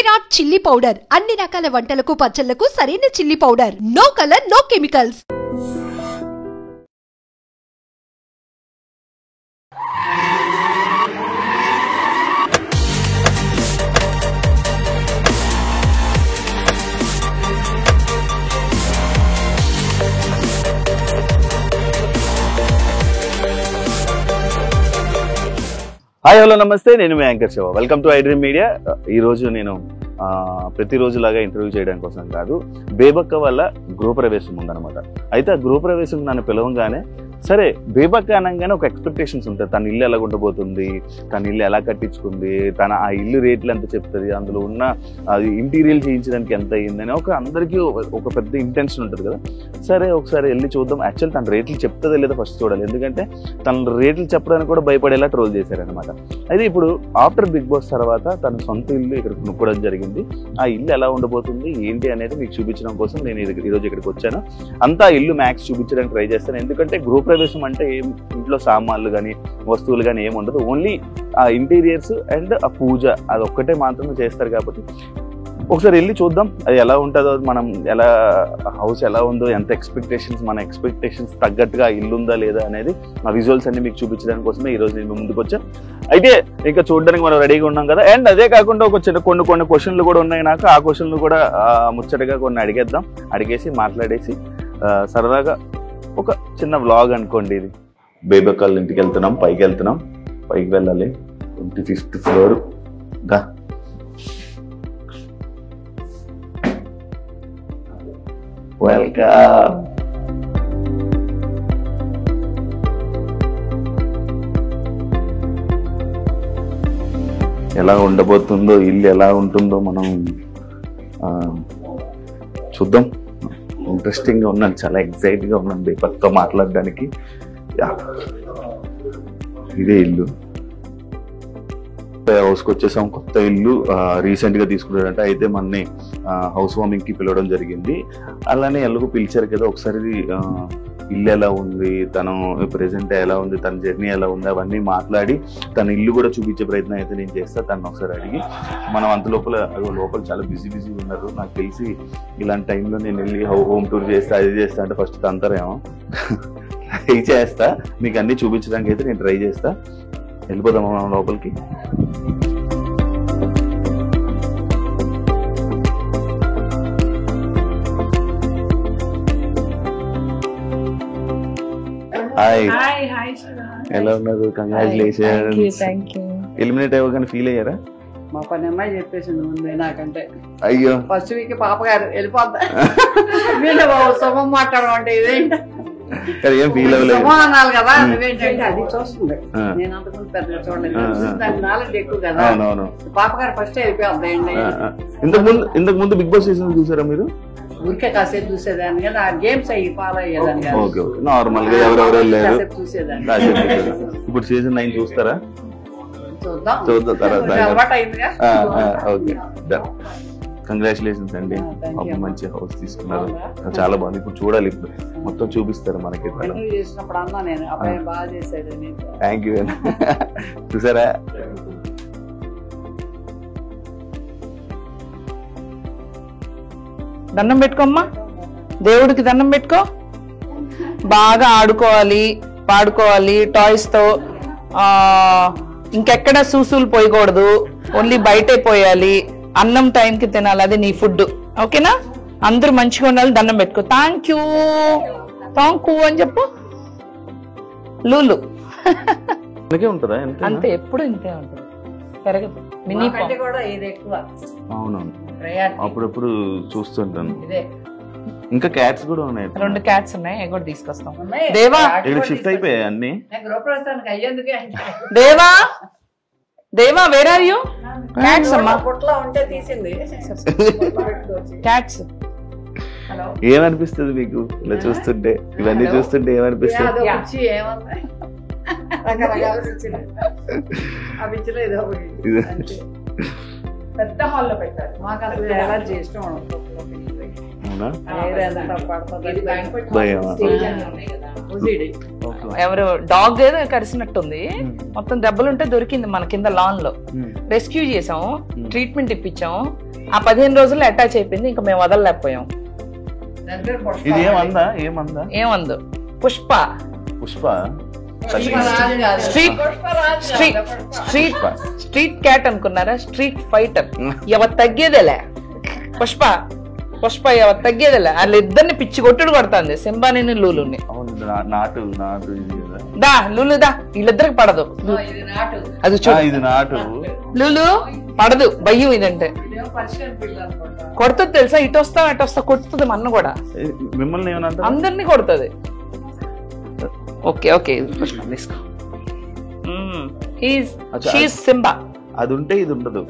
Virat chilli powder అన్ని రకాల వంటలకు పచ్చళ్లకు సరైన chilli powder. No colour, no chemicals. Hi hello నమస్తే, నేను మీ anchor Shiva. Welcome to iDream media. ఈరోజు నేను ప్రతిరోజులాగా ఇంటర్వ్యూ చేయడం కోసం కాదు, బేబక్క వల్ల గృహప్రవేశం ఉందన్నమాట. అయితే ఆ గృహప్రవేశం నన్ను పిలవంగానే సరే, బేబక్క అనగానే ఒక ఎక్స్పెక్టేషన్స్ ఉంటాయి. తన ఇల్లు ఎలా ఉండబోతుంది, తన ఇల్లు ఎలా కట్టించుకుంది, తన ఆ ఇల్లు రేట్లు ఎంత చెప్తుంది, అందులో ఉన్న అది ఇంటీరియర్ చేయించడానికి ఎంత అయ్యిందని అందరికీ ఒక పెద్ద ఇంటెన్షన్ ఉంటుంది కదా. సరే ఒకసారి వెళ్ళి చూద్దాం. యాక్చువల్ తన రేట్లు చెప్తుందో లేదో ఫస్ట్ చూడాలి, ఎందుకంటే తన రేట్లు చెప్పడానికి కూడా భయపడేలా ట్రోల్ చేశారనమాట. అయితే ఇప్పుడు ఆఫ్టర్ బిగ్ బాస్ తర్వాత తన సొంత ఇల్లు ఇక్కడ కొనుక్కోవడం జరిగింది. ఆ ఇల్లు ఎలా ఉండబోతుంది ఏంటి అనేది మీకు చూపించడం కోసం నేను ఈరోజు ఇక్కడికి వచ్చాను. అంతా ఇల్లు మ్యాక్స్ చూపించడానికి ట్రై చేస్తాను, ఎందుకంటే గృహప్రవేశం అంటే ఏం ఇంట్లో సామాన్లు కానీ వస్తువులు కానీ ఏమి ఉండదు, ఓన్లీ ఆ ఇంటీరియర్స్ అండ్ ఆ పూజ అది ఒక్కటే మాత్రమే చేస్తారు. కాబట్టి ఒకసారి వెళ్ళి చూద్దాం అది ఎలా ఉంటుందో, మనం ఎలా హౌస్ ఎలా ఉందో, ఎంత ఎక్స్పెక్టేషన్స్ మన ఎక్స్పెక్టేషన్స్ తగ్గట్టుగా ఇల్లు ఉందా లేదా అనేది ఆ విజువల్స్ అన్ని మీకు చూపించడానికి కోసమే ఈరోజు నేను ముందుకు వచ్చాను. అయితే ఇంకా చూడడానికి మనం రెడీగా ఉన్నాం కదా. అండ్ అదే కాకుండా ఒక చిన్న కొన్ని క్వశ్చన్లు కూడా ఉన్నాయి నాకు. ఆ క్వశ్చన్లు కూడా ముచ్చటగా కొన్ని అడిగేసి మాట్లాడేసి సరదాగా ఒక చిన్న వ్లాగ్ అనుకోండి. ఇది బేబక్కళ్ళ ఇంటికి వెళ్తున్నాం, పైకి వెళ్ళాలి. 25th floor గా వెల్కమ్. ఎలా ఉండబోతుందో ఇల్లు, ఎలా ఉంటుందో మనం చూద్దాం. ఇంట్రెస్టింగ్గా ఉన్నాను, చాలా ఎక్సైట్గా ఉన్నాను బేబక్కతో మాట్లాడడానికి. ఇదే ఇల్లు, హౌస్కి వచ్చేసాం. కొత్త ఇల్లు రీసెంట్గా తీసుకున్నారంట. అయితే మనని హౌస్ వార్మింగ్కి పిలవడం జరిగింది. అలానే ఎలాగో పిలిచారు కదా, ఒకసారి ఇల్లు ఎలా ఉంది, తను ప్రెజెంట్ ఎలా ఉంది, తన జర్నీ ఎలా ఉంది అవన్నీ మాట్లాడి తన ఇల్లు కూడా చూపించే ప్రయత్నం అయితే నేను చేస్తా. తను ఒకసారి అడిగి మనం అంత లోపల చాలా బిజీ ఉన్నారు. నాకు తెలిసి ఇలాంటి టైంలో నేను వెళ్ళి హోమ్ టూర్ చేస్తా, అది చేస్తా అంటే ఫస్ట్ తంతరేమో. ట్రై చేస్తా, మీకు అన్నీ చూపించడానికి అయితే నేను ట్రై చేస్తా. వెళ్ళిపోదామా మనం లోపలికి? హాయ్, ఎలా ఉన్నారు? కంగ్రాచులేషన్స్. ఎలిమినేట్ అవ్వగానే ఫీల్ అయ్యారా? మా పని అమ్మాయి చెప్పేసింది ముందే నాకంటే. అయ్యో, ఫస్ట్ వీక్ పాప గారు వెళ్ళిపోద్దా వీళ్ళు శుభం మాట్లాడడం అంటే ఇదేంటి ఏం ఫీల్ అవ్వలేదు అనాలి కదా. నువ్వేంటంటే అది చూస్తుంది, నేను అంతకుముందు పెద్దగా చూడలేదు, దాని నాలెడ్జ్ ఎక్కువ కదా. పాప గారు ఫస్ట్ వెళ్ళిపోద్దాయండి. ఇంతకు ముందు బిగ్ బాస్ సీజన్ చూసారా మీరు? ఊరికే కాసేపు చూసేదాన్ని కదా, గేమ్స్ అయ్యి ఫాలో అయ్యేదాన్ని కదా. ఓకే, నార్మల్ గా ఎవరెవరు వెళ్ళారు చూసేదాన్ని. ఇప్పుడు సీజన్ 9 చూస్తారా? చూద్దాం తర్వాత. అలవాటు అయిందిగా. ఓకే, కంగ్రాచులేషన్స్ అండి. మంచి హౌస్ తీసుకున్నారు, చాలా బాగుంది. ఇప్పుడు చూడాలి, ఇప్పుడు మొత్తం చూపిస్తారు మనకి. చేసినప్పుడు అన్నా నేను అబ్బాయి బాగా చేశాడు. Thank you. చూసారా? దండం పెట్టుకోమ్మా, దేవుడికి దండం పెట్టుకో. బాగా ఆడుకోవాలి, పాడుకోవాలి టాయ్స్తో. ఇంకెక్కడ సూసులు పోయకూడదు, ఓన్లీ బయటే పోయాలి. అన్నం టైంకి తినాలి, అది నీ ఫుడ్. ఓకేనా? అందరూ మంచిగా ఉండాలి. దండం పెట్టుకో. థ్యాంక్ యూ అని చెప్పు. లూలు అంతే, ఎప్పుడు ఇంతే ఉంటుంది, పెరగదు. మినీ కూడా ఇది ఎక్కువ. అవునవును, అప్పుడప్పుడు చూస్తుంటాను. ఇంకా క్యాట్స్ కూడా ఉన్నాయి, 2 క్యాట్స్ ఉన్నాయి, అవి కూడా తీసుకొస్తాం. దేవా ఇక్కడ షిఫ్ట్ అయిపోయాయి అన్ని. దేవా వేర్ ఆర్ యూ? క్యాట్స్ అమ్మా, ఉంటే తీసింది. క్యాట్స్. ఏమనిపిస్తుంది మీకు ఇలా చూస్తుంటే? ఇవన్నీ చూస్తుంటే ఏమనిపిస్తుంది? పెద్ద హాల్లో పెట్టారు. మాకు అసలు ఎలర్జీ ఇష్టం. ఎవరు డాగ్ ఏదో కరిసినట్టుంది, మొత్తం దెబ్బలుంటే దొరికింది మన కింద లాన్ లో. రెస్క్యూ చేసాము, ట్రీట్మెంట్ ఇప్పించాము. ఆ 15 రోజుల్లో అటాచ్ అయిపోయింది, ఇంకా మేము వదలలేకపోయాం. ఇది ఏమందా ఏమందా ఏమందు పుష్ప పుష్ప స్ట్రీట్ క్యాట్ అనుకున్నారా? Street fighter. ఎవరు తగ్గేదేలే పుష్ప. పుష్ప ఎవరు తగ్గేదేలే. వాళ్ళిద్దరిని పిచ్చి కొట్టుడు కొడుతుంది, సింబాని లూలుని. నాటు దా లూలు దా, వీళ్ళిద్దరికి పడదు. అది చూడు, ఇది నాటు. లూలు పడదు భయం. ఇదంటే కొడుతుంది తెలుసా, ఇటు వస్తా అటు వస్తా కొడుతుంది. మన్న కూడా మిమ్మల్ని ఏమన్నా అందరినీ కొడుతుంది. ఓకే ఓకే పుష్ప తీసుకో. సింబా. అది ఉంటే ఇది ఉండదు.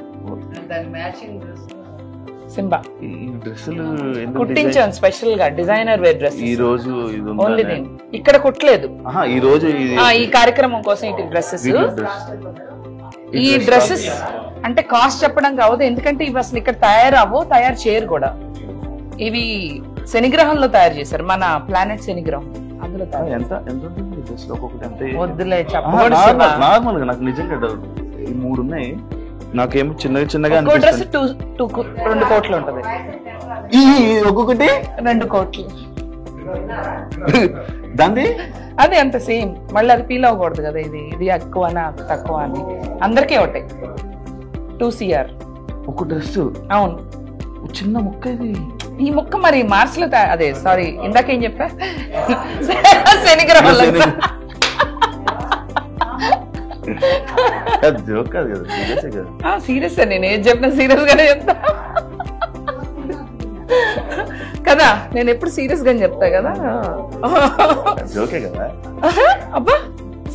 సింబా ఈ డ్రెస్సులు కుట్టించాను స్పెషల్ గా, డిజైనర్ వేర్ డ్రెస్. ఈ రోజు ఇది ఓన్లీ ఇక్కడ కుట్టలేదు. ఈ రోజు ఈ కార్యక్రమం కోసం ఇటు డ్రెస్సెస్. ఈ డ్రెస్సెస్ అంటే కాస్ట్ చెప్పడం కావద్దు, ఎందుకంటే ఇవి అసలు ఇక్కడ తయారు చేయరు కూడా. ఇవి శనిగ్రహంలో తయారు చేశారు, మన ప్లానెట్ శనిగ్రహం. అందులో వద్దులే చెప్పకూడదు. నార్మల్ గా నాకు నిజంగా ఈ 3 ఉన్నాయి. నాకేమో చిన్నగా డ్రెస్ 2 కోట్లు ఉంటది. ఒక్కొక్కటి 2 కోట్లు. దాన్ని అదే అంత సేమ్. మళ్ళీ అది ఫీల్ అవ్వకూడదు కదా, ఇది ఎక్కువనా తక్కువ అని. అందరికీ ఒకటే 2 CR ఒక డ్రెస్. అవును, చిన్న ముక్క. ఇది ఈ ముక్క మరి మార్స్ లో అదే సారీ ఇందాకేం చెప్పా, శనిగ్రహం. సీరియస్ నేను ఏం చెప్పినా సీరియస్ గానే చెప్తా కదా. నేను ఎప్పుడు సీరియస్ గానే చెప్తా కదా. అబ్బా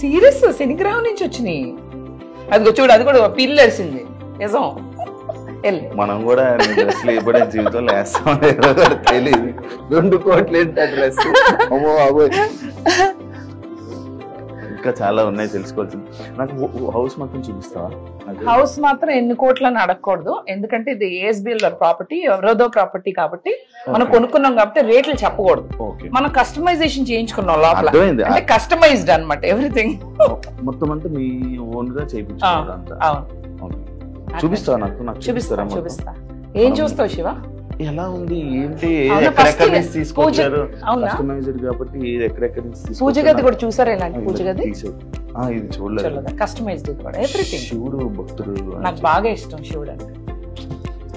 సీరియస్, శనిగ్రహం నుంచి వచ్చినాయి. అది చూడు, అది కూడా పిల్లి వేసింది నిజం. మనం కూడా ఎప్పుడైనా జీవితంలో వేస్తాం తెలియదు. 2 కోట్లు ఏంటి డ్రెస్. ఇంకా చాలా ఉన్నాయి తెలుసుకోవాల్సింది. నాకు హౌస్ మాత్రం చూపిస్తావా? హౌస్ మాత్రం ఎన్ని కోట్లని అడగకూడదు, ఎందుకంటే ఇది ఏఎస్బిఎల్ ప్రాపర్టీ, ఎవరోదో ప్రాపర్టీ కాబట్టి మనం కొనుక్కున్నాం కాబట్టి రేట్లు చెప్పకూడదు. మనం కస్టమైజేషన్ చేయించుకున్నాం లోపల, అంటే కస్టమైజ్డ్ అన్నమాట ఎవ్రీథింగ్. మొత్తం అంతా మీ ఓన్ గా చేయించుకున్నాం. చూపిస్తావా? నాకు చూపిస్తా. ఏం చూస్తావు శివ? ఎలా ఉంది ఏంటి, ఎక్కడెక్కడ నుంచి తీసుకొచ్చారు? కస్టమైజ్డ్ కాబట్టి ఎక్కడెక్కడ నుంచి తీసుకొచ్చారు. పూజ గది కూడా చూసారా? ఇలాంటి పూజ గది ఇది చూడలేదు. కస్టమైజ్డ్ కూడా ఎవ్రీథింగ్. శివుడు భక్తుడు నాకు బాగా ఇష్టం శివుడు అంటే.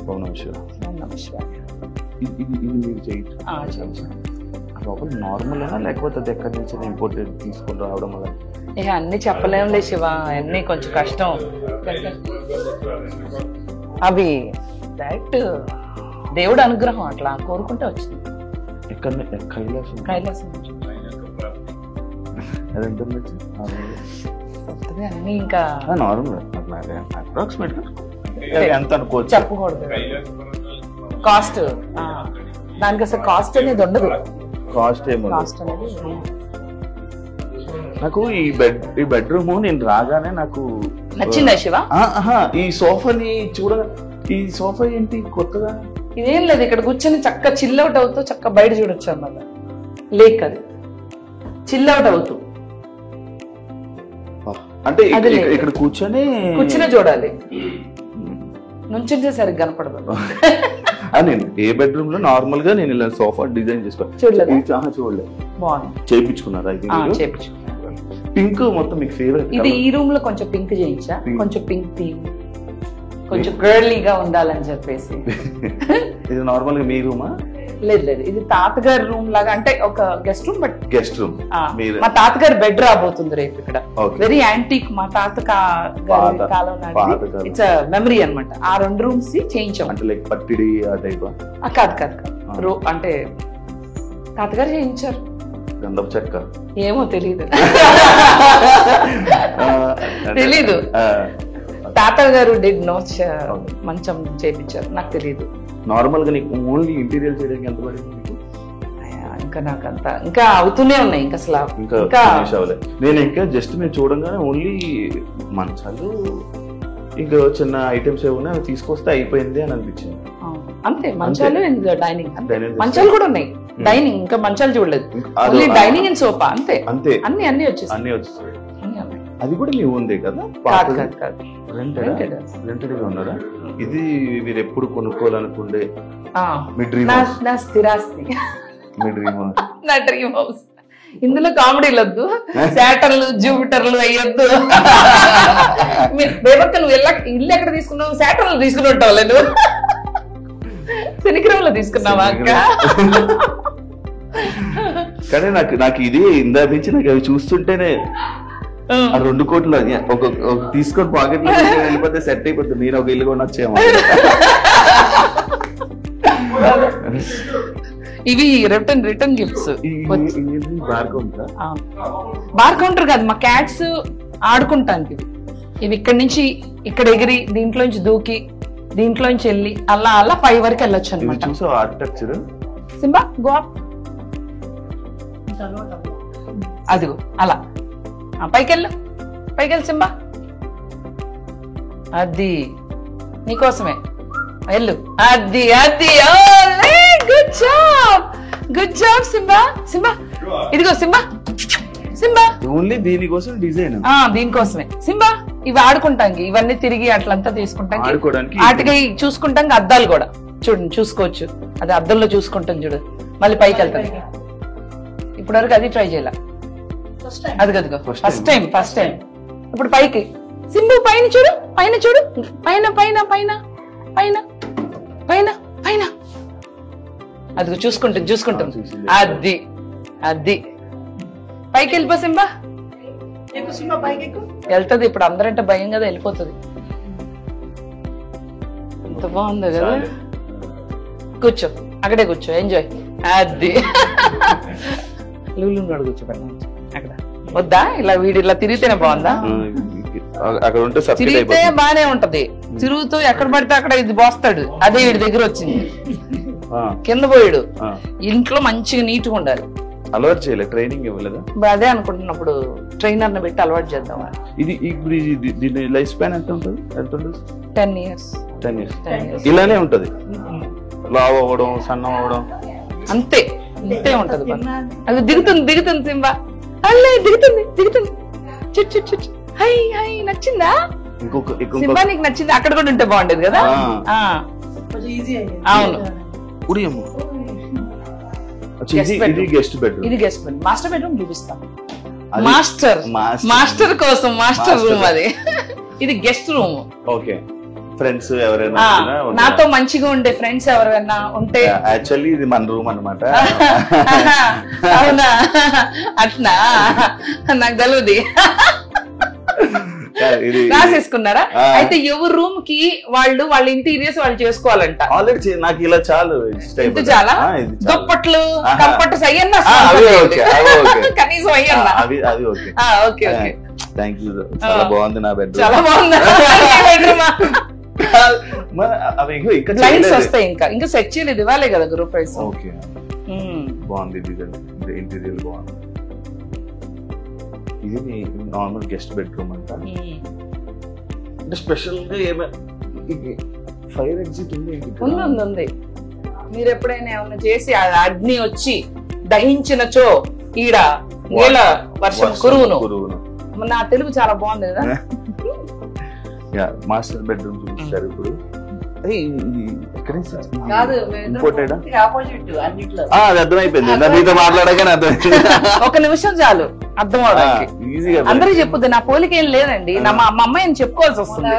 ఓం నమః శివాయ. ఇది మీరు చేయొచ్చు. లోపల నార్మల్ అయినా లేకపోతే అది ఎక్కడి నుంచి ఇంపోర్టెడ్ తీసుకొని రావడం వల్ల? అన్ని చెప్పలేములే శివ, అన్ని కొంచెం కష్టం. అవి డైరెక్ట్ దేవుడు అనుగ్రహం, అట్లా కోరుకుంటే వచ్చింది. కైలాసం అన్ని ఇంకా నార్మల్ అప్రాక్సిమేట్ ఎంత అనుకోవచ్చు, చెప్పకూడదు. కాస్ట్ దానికి అసలు కాస్ట్ అనేది ఉండదు. కాస్ట్ అనేది నాకు ఈ బెడ్రూమ్ నేను రాగానే నాకు నచ్చిందా శివ? ఈ సోఫాని చూడగా, ఈ సోఫా ఏంటి కొత్తగా? ఇదేం లేదు, ఇక్కడ కూర్చొని చక్క చిల్అవుట్ అవుతూ చక్క బయట చూడొచ్చు అన్నమాట. లేక్ అది చిల్అవుట్ అవుతూ, అంటే ఇక్కడ కూర్చొని చూడాలి, నుంచుంటే సరిగ్గా కనపడదు. నేను ఏ బెడ్రూమ్ లో నార్మల్ గా నేను ఇలా సోఫా డిజైన్ చూడలేదు. బాగుంది. చేయించుకున్నారా? పింక్ మొత్తం మీకు ఫేవరెట్. ఇది ఈ రూమ్ లో కొంచెం పింక్ చేయించా, కొంచెం పింక్ థీమ్, కొంచెం గర్లీగా ఉండాలని చెప్పేసి. ఇది నార్మల్ గా మీ రూమా? లేదు, ఇది తాతగారి రూమ్ లాగా, అంటే ఒక guest room. But guest room మా తాతగారి బెడ్ రాబోతుంది రేపు ఇక్కడ. వెరీ యాంటీక్, మా తాత కాలం నాటి. ఇట్స్ మెమరీ అన్నమాట. ఆ 2 రూమ్స్ చేయించాం. అంటే లైక్ పట్టిడి ఆ టైప్? కాదు అంటే తాతగారు చేయించారు. గంధపు చెక్క ఏమో తెలీదు. తాతగారు డిడ్ నో మంచం చేయించారు, నాకు తెలియదు. నార్మల్ గా నీకు ఓన్లీ ఇంటీరియర్ చేయడానికి ఎంత పడింది? ఇంకా నాకంతా ఇంకా అవుతూనే ఉన్నాయి. ఇంకా అసలు నేను ఇంకా జస్ట్ మీరు చూడంగానే ఓన్లీ మంచాలు ఇంకా చిన్న ఐటమ్స్ ఏమన్నా అవి తీసుకొస్తే అయిపోయింది అని అనిపించింది. అంతే, మంచాలు అండ్ డైనింగ్. మంచాలు కూడా ఉన్నాయి, డైనింగ్ ఇంకా మంచాలు చూడలేదు. డైనింగ్ అండ్ సోఫా అంతే. అన్ని వచ్చేసి అన్ని వచ్చేసాయి. అది కూడా మీ ఉందే కదా? కాదు కాదు కాదు, రెంటెడ్ గా ఉన్నారా? ఇది మీరు ఎప్పుడు కొనుక్కోవాలనుకుండే మీ డ్రీమ్ నా స్థిరాస్తి, మీ డ్రీమ్ నా డ్రీమ్ హౌస్. ఇందులో కామెడీలు వద్దు, శాటర్లు జూపిటర్లు అయ్యొద్దు. బేబక్క నువ్వు ఇల్లు ఎక్కడ తీసుకున్నావు? శాటర్లు తీసుకుని ఉంటావు లేదు, శనిగ్రహంలో తీసుకున్నావా అక్క? కానీ నాకు ఇది ఇందా నుంచి నాకు అవి చూస్తుంటేనే ఆ 2 కోట్లు ఒక తీసుకొని పాకెట్ లో వెళ్ళిపోతే సెట్ అయిపోతుంది. నేను ఒక ఇల్లు కొనొచ్చేమో. ఇవి రిటర్న్ గిఫ్ట్స్. బార్ కౌంటర్ కాదు, మా క్యాట్స్ ఆడుకుంటానికి ఇవి ఇక్కడి నుంచి ఇక్కడ ఎగిరి దీంట్లోంచి దూకి దీంట్లోంచి వెళ్ళి అలా అలా పై వరకు వెళ్ళొచ్చు అనమాట. చూసావు ఆర్కిటెక్చర్? సింబా గో అప్, అదిగో అలా పైకెళ్ళు సింబా, అది నీకోసమే వెళ్ళు. అది గుడ్ జాబ్ సింబా. ఇదిగో సింబా ఓన్లీ దీనికోసం డిజైన్, దీనికోసమే సింబా. ఇవి ఆడుకుంటాం, ఇవన్నీ తిరిగి అట్లంతా తీసుకుంటాం, వాటికి చూసుకుంటాం. అద్దాలు కూడా చూడండి చూసుకోవచ్చు, అది అద్దంలో చూసుకుంటాం చూడు. మళ్ళీ పైకి వెళ్తాం. ఇప్పటి వరకు అది ట్రై చేయాల, అదిగదిగో ఫస్ట్ టైం. ఇప్పుడు పైకి సింబు, పైన చూడు పైన అదిగో చూసుకుంటాం. అది పైకి వెళ్ళిపో సింబా. వెళ్తుంది ఇప్పుడు, అందరంటే భయం కదా, వెళ్ళిపోతుంది. ఎంత బాగుందో కదా. కూర్చో, అక్కడే కూర్చో, ఎంజాయ్. అది లూలు కూర్చోబెట్టాను అక్కడ. వద్దా ఇలా వీడి ఇలా తిరిగితేనే బాగుందా? అక్కడ ఉంటే తిరిగితే బానే ఉంటది, తిరుగుతూ ఎక్కడ పడితే అక్కడ ఇది బోస్తాడు. అదే వీడి దగ్గర వచ్చింది, కింద పోయాడు. ఇంట్లో మంచిగా నీట్ గా ఉండాలి. అలవాటు చేయలేదు, ట్రైనింగ్ ఇవ్వలేదా? అదే అనుకుంటున్నప్పుడు ట్రైనర్ ని పెట్టి అలవాటు చేద్దాం. ఇది ఇప్పుడు దీని లైఫ్ స్పాన్ ఎంత ఉంటుంది? 10 years. ఇలానే ఉంటది, లావ్ అవ్వడం, సన్నం అవ్వడం, అంతే ఉంటది. అది దిగుతుంది సింబా, అల్లే దిగుతుంది. హై నచ్చిందా సింబా? నీకు నచ్చింది? అక్కడ కూడా ఉంటే బాగుండేది కదా. అవును, ఇది గెస్ట్ బెడ్రూమ్. మాస్టర్ బెడ్రూమ్ చూపిస్తాం. మాస్టర్ కోసం మాస్టర్ రూమ్ అది. ఇది గెస్ట్ రూమ్. ఓకే, ఫ్రెండ్స్ ఎవరైనా నాతో మంచిగా ఉండే ఫ్రెండ్స్ ఎవరైనా ఉంటే. యాక్చువల్లీ ఇది మన రూమ్ అన్నమాట. అవునా? అట్నా? నాకు తెలియదు. రాసేసుకున్నారా? అయితే ఎవరి రూమ్ కి వాళ్ళ ఇంటీరియర్స్ వాళ్ళు చేసుకోవాలంట. ఆల్రెడీ నాకు ఇలా చాలు, చాలా దుప్పట్లు కంఫర్ట్స్ అయ్యన్నా కనీసం అయ్యన్నా. అది okay. Okay okay, thank you. చాలా బాగుంది నా బెడ్రూమ్. చాలా బాగుంది. లైన్స్ వస్తాయి, ఇంకా సెట్ చేయలేదు, ఇవ్వాలే కదా గ్రూప్ ప్రైస్. ఓకే, బాగుంది ఇంటీరియర్ బాగుంది. ఇది నార్మల్ గెస్ట్ బెడ్రూమ్ అంట. అంటే స్పెషల్ గా ఫైర్ ఎగ్జిట్ ఉంది. మీరు ఎప్పుడైనా ఏమన్నా చేసి అగ్ని వచ్చి దహించినచో ఈడ నీళ్ళ వర్షం కురువును. నా తెలుగు చాలా బాగుంది కదా. మాస్టర్ బెడ్రూమ్ చూపిస్తారు ఇప్పుడు. అది అర్థమైపోయింది, మీతో మాట్లాడగానే అర్థమైంది. ఒక నిమిషం చాలు అర్థం అవడానికి. అందరికి చెప్పుద్ది, నా పోలిక ఏం లేదండి, నా మా అమ్మాయిని చెప్పుకోవాల్సి వస్తుంది.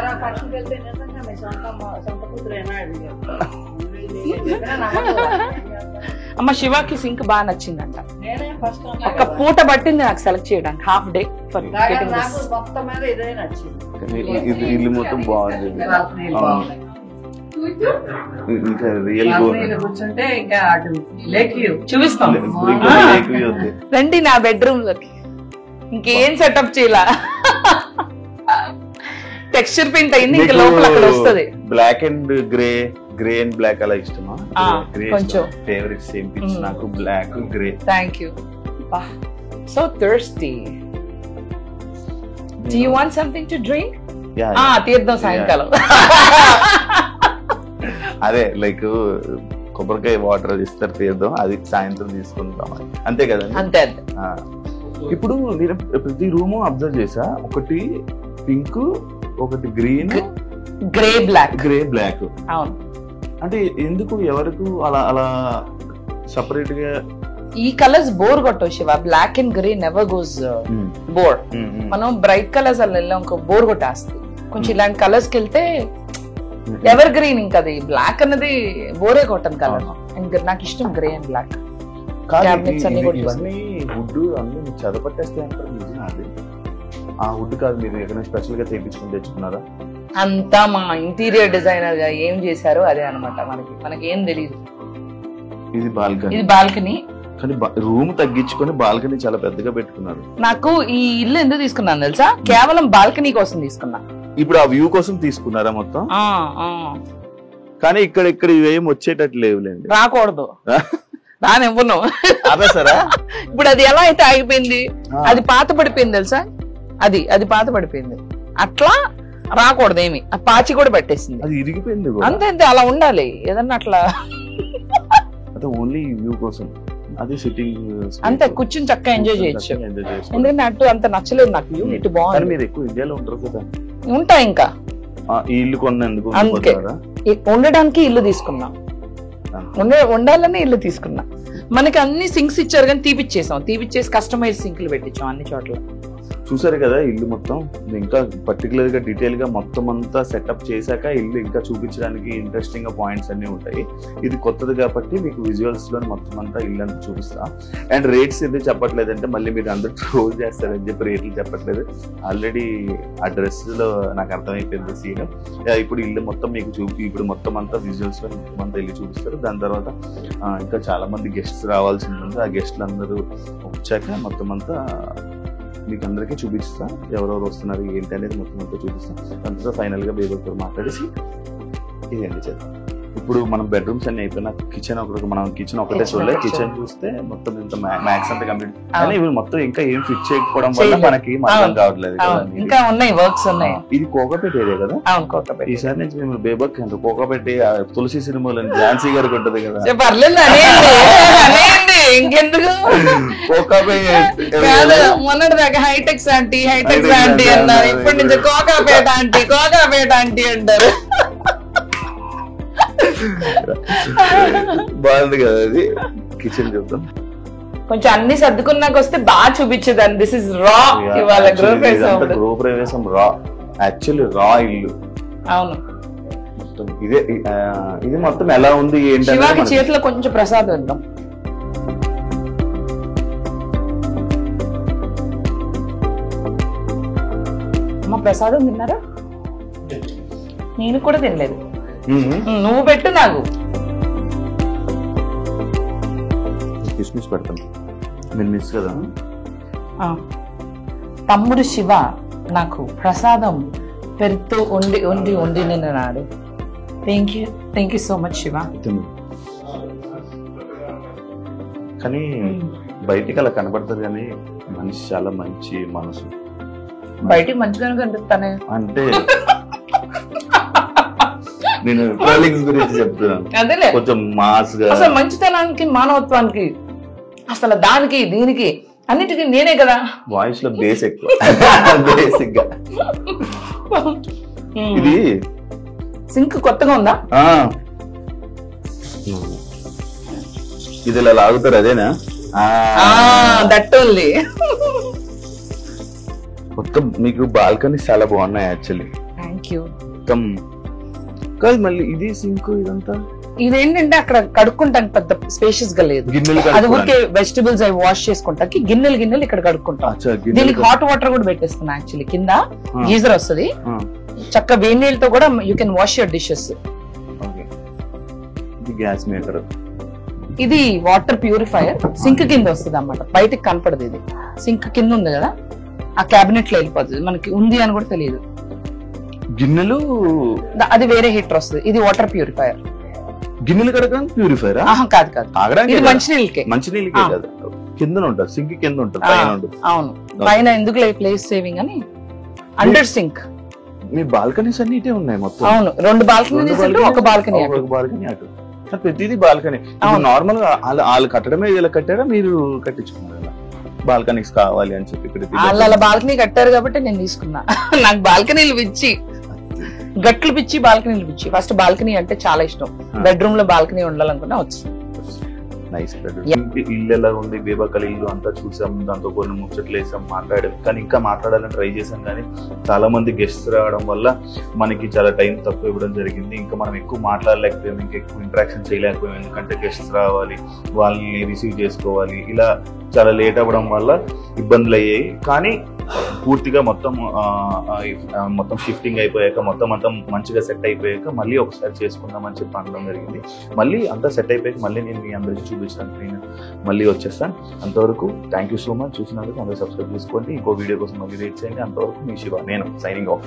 అమ్మ శివాకి సింక్ బాగా నచ్చిందంట. ఒక పూట పట్టింది నాకు సెలెక్ట్ చేయడానికి, half day for getting this. ఇల్లు మొత్తం బాగుంది. ఇంకా రియల్ చూపిస్తాం రండి నా బెడ్రూమ్ లోకి. ఇంకేం సెటప్ చేయాల, టెక్స్చర్ పెయింట్ అయింది, ఇంకా లోపల అక్కడ వస్తుంది. Black and grey and black అలా ఇష్టమా? కొంచెం ఫేవరెట్ సేమ్ పిచ్ నాకు, black grey. Thank you. So thirsty. Do you want something to drink? తీర్థం సాయంకాలం. అదే లైక్ కొబ్బరికాయ వాటర్ ఇస్తారు తీర్థం, అది సాయంత్రం తీసుకుంటాం, అంతే కదా? అంతే. ఇప్పుడు నేను ప్రతి రూమ్ అబ్జర్వ్ చేసా, ఒకటి పింక్, ఒకటి గ్రీన్, గ్రే బ్లాక్. అవును. అంటే ఎందుకు ఎవరికి అలా అలా సపరేట్ గా? ఈ కలర్స్ బోర్ కొట్టవు Shiva. Black and grey never goes bore. మనం బ్రైట్ కలర్స్ అలా వెళ్ళాం బోర్ కొట్టేస్తుంది. కొంచెం ఇలాంటి కలర్స్ కి వెళ్తే ఎవర్ గ్రీన్. ఇంకా అది బ్లాక్ అన్నది బోరే కొట్టను కలర్. అండ్ నాకు ఇష్టం గ్రే అండ్ బ్లాక్. ఇవన్నీ వుడ్ అన్ని చదపట్టేస్తే ఆ వుడ్ కాదు, మీరు ఎక్కడైనా స్పెషల్ గా తెప్పించుకుని తెచ్చుకున్నారా? అంతా మా ఇంటీరియర్ డిజైనర్ గా ఏం చేశారో అదే అనమాట. మనకి ఏం తెలియదు. ఇది బాల్కనీ. కానీ రూమ్ తగ్గించుకొని బాల్కనీ చాలా పెద్దగా పెట్టుకున్నారు. నాకు ఈ ఇల్లు ఎందుకు తీసుకున్నాను తెలుసా? కేవలం బాల్కనీ కోసం తీసుకున్నా. ఇప్పుడు ఆ వ్యూ కోసం తీసుకున్నారా మొత్తం? కానీ ఇక్కడ ఇవేం వచ్చేటట్టు లేవులేండి. రాకూడదు, రానివ్వను. ఆపేసారా? ఇప్పుడు అది ఎలా అయితే ఆగిపోయింది, అది పాత పడిపోయింది తెలుసా? అది పాత పడిపోయింది. అట్లా రాకూడదు ఏమి. ఆ పాచి కూడా పెట్టేసింది, అది ఇరిగిపోయింది. అంతే అలా ఉండాలి ఏదన్నా అట్లా. అంటే ఓన్లీ వ్యూ కోసం అది సిట్టింగ్ అంతే, కూర్చుని చక్కగా ఎంజాయ్ చేయొచ్చు. ఎందుకంటే అటు అంత నచ్చలేదు నాకు. ఇటు బాగుంది. మీరు ఎక్కువ ఇండియాలో ఉంటారు కదా? ఉంటా. ఇంకా ఈ ఇల్లు కొన్నందుకు అందుకే ఉండడానికి ఇల్లు తీసుకున్నా. ఉండాలని ఇల్లు తీసుకున్నా. మనకి అన్ని సింక్స్ ఇచ్చారు కానీ తీపిచ్చేసి కస్టమైజ్ సింక్లు పెట్టించాం అన్ని చోట్ల. చూసారు కదా ఇల్లు మొత్తం. ఇంకా పర్టికులర్ గా డీటెయిల్ గా మొత్తం అంతా సెటప్ చేశాక ఇల్లు ఇంకా చూపించడానికి ఇంట్రెస్టింగ్ గా పాయింట్స్ అన్ని ఉంటాయి. ఇది కొత్తది కాబట్టి మీకు విజువల్స్ లో మొత్తం అంతా ఇల్లు అంతా చూపిస్తా. అండ్ రేట్స్ ఎందుకు చెప్పట్లేదంటే మళ్ళీ మీరు అందరూ ట్రోల్ చేస్తారని చెప్పి రేట్లు చెప్పట్లేదు. ఆల్రెడీ ఆ డ్రెస్ లో నాకు అర్థమైపోయింది సీన్. ఇప్పుడు ఇల్లు మొత్తం మీకు ఇప్పుడు మొత్తం అంతా విజువల్స్ లో మొత్తం అంతా ఇల్లు చూపిస్తారు. దాని తర్వాత ఇంకా చాలా మంది గెస్ట్స్ రావాల్సింది ఉంది. ఆ గెస్ట్లు అందరూ వచ్చాక మొత్తం అంతా మీకు అందరికీ చూపిస్తా. ఎవరెవరు వస్తున్నారు ఏంటి అనేది మొత్తం అంతా చూపిస్తాం. దాంతో ఫైనల్ గా బేబీతో మాట్లాడేసి ఇదేంటి చేద్దాం. ఇప్పుడు మనం బెడ్రూమ్స్ అన్ని అయిపోయినా మనం కిచెన్ ఒకటే చూడలేదు. కిచెన్ చూస్తే మొత్తం ఇంత మ్యాక్స్ అంతా కంప్లీట్. కానీ ఇవి మొత్తం ఇంకా ఏం ఫిక్స్ చేయకపోవడం వల్ల మనకి అర్థం కావట్లేదు. ఇంకా ఉన్నాయి, వర్క్స్ ఉన్నాయి. ఇది కోకాపేట ఏరియా కదా? ఈసారి నుంచి మేము బేబక్ కోకాపేట తులసి సినిమాలో ఝాన్సీ గారికి ఉంటది కదా. ఇంకెందుకు మొన్నటిదాకా హైటెక్స్ ఆంటీ అన్నారు. ఇప్పటి నుంచి కోకాపేట ఆంటీ అంటారు. బాగుంది కదా అది. కిచెన్ చూద్దాం. కొంచెం అన్ని సర్దుకున్నాక వస్తే బాగా చూపించేదాన్ని. దిస్ ఇస్ రా. ఇవాళ గృహప్రవేశం రా. యాక్చువల్లీ రా ఇల్లు. అవును. ఇది మొత్తం ఎలా ఉంది ఏంటి? శివాకి చేతిలో కొంచెం ప్రసాదం ఇద్దాం. అమ్మ ప్రసాదం తిన్నారా? నేను కూడా తినలేదు. నువ్వు పెట్టు నాకు. కిస్మిస్ పెడతాను. నేను మిస్ కదా. తమ్ముడు శివ నాకు ప్రసాదం పెరుతో వండి నిన్నాడు. Thank you so much Shiva. కానీ బయటికి అలా కనబడుతుంది కానీ మనిషి చాలా మంచి మనసు. బయటికి మంచిగానే కనిపిస్తానే. అంటే నేను ట్రోలింగ్స్ గురించి చెప్తున్నాను. అదేలే, కొంచెం మాస్ గా. అసలు మంచితనానికి మానవత్వానికి అసలు దానికి దీనికి అన్నిటికీ నేనే కదా. వాయిస్ లో బేస్ ఎక్కువ. బేసిక్ గా ఇది సింక్ కొత్తగా ఉందా? ఇది ఇలా లాగుతారు అదేనా? That only. మొత్తం మీకు బాల్కనీ చాలా బాగున్నాయి యాక్చువల్లీ. Thank you. మొత్తం కాదు మళ్ళీ ఇది సింక్ ఇదంతా. ఇదేంటంటే అక్కడ కడుక్కుంటాను పెద్ద స్పేషియస్ గా లేదు. అది ఊరికే వెజిటబుల్స్ అవి వాష్ చేసుకుంటాకి గిన్నెలు ఇక్కడ కడుక్కుంటాం. దీనికి హాట్ వాటర్ కూడా పెట్టేస్తున్నా. యాక్చువల్లీ కింద గీజర్ వస్తుంది. చక్క వేడి నీళ్ళతో కూడా you can wash your dishes. Gas meter. ఇది వాటర్ ప్యూరిఫైయర్. సింక్ కింద వస్తుంది అన్నమాట, బయటకి కనపడదు. ఇది సింక్ కింద ఉంది కదా, ఆ క్యాబినెట్ లో వెళ్ళిపోతుంది. మనకి ఉంది అని కూడా తెలియదు. గిన్నెలు అది వేరే హీటర్ వస్తుంది. ఇది వాటర్ ప్యూరిఫైయర్. గిన్నెలు కడగడానికి ప్యూరిఫైర్? కాదు, ఇది మంచినీళ్ళకే. మంచినీళ్ళకే కదా. కింద ఉంటుంది, సింక్ కింద ఉంటుంది, పైన ఉంటుంది. అవును, పైన ఎందుకు ప్లేస్ సేవింగ్ అని అండర్ సింక్. మీ బాల్కనీస్ అన్ని ఇటే ఉన్నాయి మొత్తం? అవును, 2 బాల్కనీస్ ఒక బాల్కనీ అటు. ప్రతిదీ బాల్కనీ. నార్మల్ గా వాళ్ళు కట్టడమే ఇలా కట్టారా మీరు కట్టించుకున్నారా? బాల్కనీస్ కావాలి అని చెప్పి ఇక్కడ వాళ్ళ బాల్కనీ కట్టారు కాబట్టి నేను తీసుకున్నా. నాకు బాల్కనీలు పిచ్చి, గట్లు పిచ్చి, బాల్కనీలు పిచ్చి. ఫస్ట్ బాల్కనీ అంటే చాలా ఇష్టం. బెడ్రూమ్ లో బాల్కనీ ఉండాలనుకున్నా వచ్చింది. నైస్. ఇల్లు ఎలా ఉంది, బేబక్కల ఇల్లు అంతా చూసాం, దాంతో కొన్ని ముచ్చట్లు వేసాం, మాట్లాడాం. కానీ ఇంకా మాట్లాడాలని ట్రై చేసాం, కానీ చాలా మంది గెస్ట్స్ రావడం వల్ల మనకి చాలా టైం తక్కువ ఇవ్వడం జరిగింది. ఇంకా మనం ఎక్కువ మాట్లాడలేకపోయాం, ఇంకా ఎక్కువ ఇంటరాక్షన్ చేయలేకపోయాం. ఎందుకంటే గెస్ట్స్ రావాలి, వాళ్ళని రిసీవ్ చేసుకోవాలి, ఇలా చాలా లేట్ అవ్వడం వల్ల ఇబ్బందులు అయ్యాయి. కానీ పూర్తిగా మొత్తం షిఫ్టింగ్ అయిపోయాక, మొత్తం అంతా మంచిగా సెట్ అయిపోయాక మళ్ళీ ఒకసారి చేసుకుందామని చెప్పి అనడం జరిగింది. మళ్ళీ అంతా సెట్ అయిపోయాక మళ్ళీ నేను మీ అందరికీ చూపించడానికి నేను మళ్ళీ వచ్చేస్తాను. అంతవరకు థ్యాంక్ యూ సో మచ్. చూసినందుకు అందరూ సబ్స్క్రైబ్ చేసుకోండి. ఇంకో వీడియో కోసం మళ్ళీ వెయిట్ చేయండి. అంతవరకు మీ శివ, నేను signing off.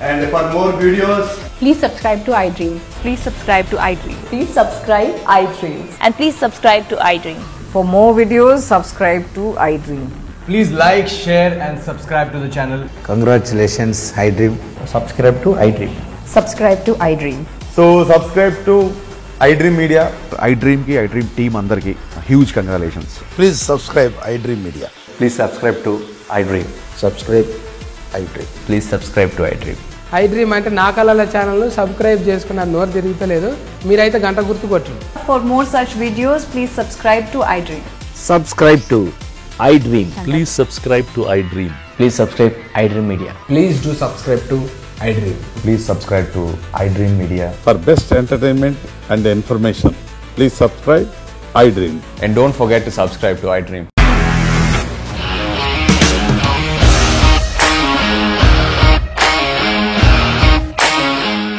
And for more videos, please subscribe to iDream. Please subscribe to iDream. Please subscribe iDream. And please subscribe to iDream. For more videos, subscribe to iDream. please like, share and subscribe to the channel. Congratulations, iDream. Subscribe to iDream. Subscribe to iDream. So subscribe to iDream Media. iDream ki iDream team andarki huge congratulations. Please subscribe iDream Media. Please subscribe to iDream. Subscribe iDream. Please subscribe to iDream. iDream అంటే నా కళల channel subscribe చేసుకున్నారు, నోరు తిరుగుతలేదు. మీరైతే గంట గుర్తు కొట్టండి. For more such videos, please subscribe to iDream. Subscribe to iDream. Please subscribe to iDream. Please subscribe iDream Media. Please do subscribe to iDream. Please subscribe to iDream Media. For best entertainment and information, please subscribe iDream. And don't forget to subscribe to iDream.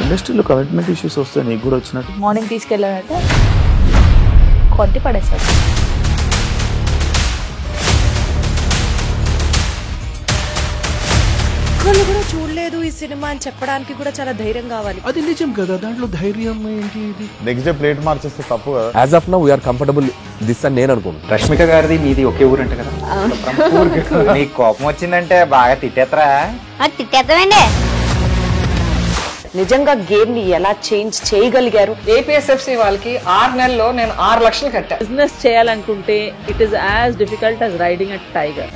ఇండస్ట్రీలో commitment issues వస్తే నీకు కూడా వచ్చినట్టు morning తీసుకెళ్ళాలంటే కొట్టి పడేసాడు. ఒక్కళ్ళు కూడా చూడలేదు ఈ సినిమా అని చెప్పడానికి కూడా చాలా ధైర్యం కావాలి. అది నిజం కదా, దాంట్లో ధైర్యం ఏంటి? ఇది నెక్స్ట్ డే ప్లేట్ మార్చేస్తే తప్పు కదా. As of now, we are comfortable this అని నేను అనుకుంటున్నాను. రష్మిక గారిది మీది ఒకే ఊరు అంట కదా. నీకు కోపం వచ్చిందంటే బాగా తిట్టేత్తరా? తిట్టేద్దామండి. నిజంగా గేమ్ ని ఎలా చేంజ్ చేయగలిగారు? ఏపీఎస్ఎఫ్సి వాళ్ళకి 6 నెలల్లో నేను 6 లక్షలు కట్టా. బిజినెస్ చేయాలనుకుంటే it is as difficult as riding a tiger.